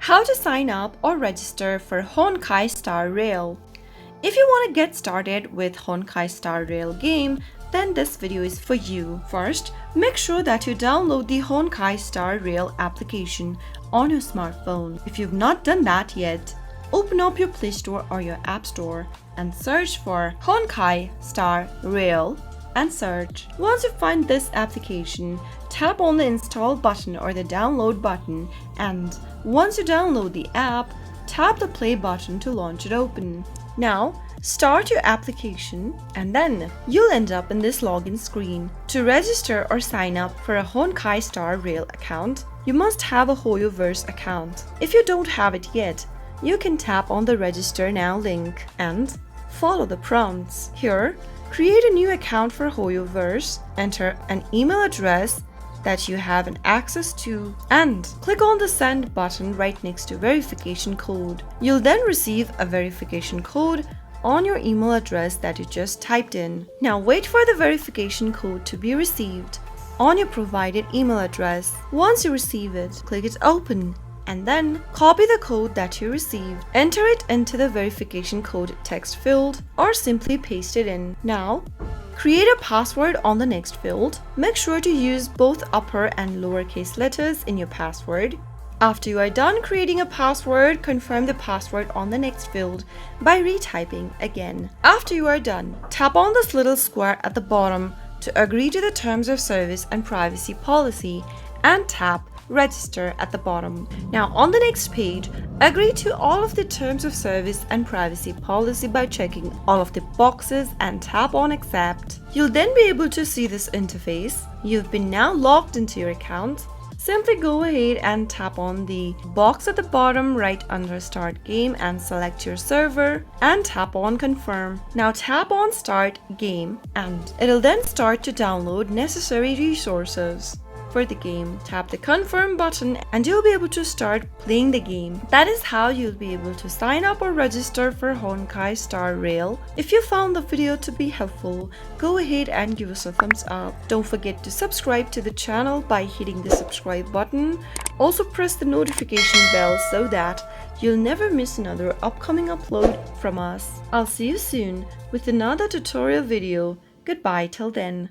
How to sign up or register for Honkai Star Rail. If you want to get started with Honkai Star Rail game, then this video is for you. First, make sure that you download the Honkai Star Rail application on your smartphone. If you've not done that yet, open up your Play Store or your App Store and search for Honkai Star Rail and search. Once you find this application, tap on the install button or the download button, and once you download the app, tap the play button to launch it open. Now, start your application and then you'll end up in this login screen. To register or sign up for a Honkai Star Rail account, you must have a HoYoverse account. If you don't have it yet, you can tap on the register now link and follow the prompts. Here, create a new account for HoYoverse, enter an email address that you have an access to, and click on the send button right next to verification code. You'll then receive a verification code on your email address that you just typed in. Now wait for the verification code to be received on your provided email address. Once you receive it, click it open and then copy the code that you received. Enter it into the verification code text field or simply paste it in. Now, create a password on the next field. Make sure to use both upper and lowercase letters in your password. After you are done creating a password, confirm the password on the next field by retyping again. After you are done, tap on this little square at the bottom to agree to the terms of service and privacy policy and tap register at the bottom. Now on the next page, agree to all of the terms of service and privacy policy by checking all of the boxes and tap on accept. You'll then be able to see this interface. You've been now logged into your account. Simply go ahead and tap on the box at the bottom right under start game and select your server and tap on confirm. Now tap on start game and it'll then start to download necessary resources for the game. Tap the confirm button and you'll be able to start playing the game. That is how you'll be able to sign up or register for Honkai Star Rail. If you found the video to be helpful, go ahead and give us a thumbs up. Don't forget to subscribe to the channel by hitting the subscribe button. Also press the notification bell so that you'll never miss another upcoming upload from us. I'll see you soon with another tutorial video. Goodbye till then.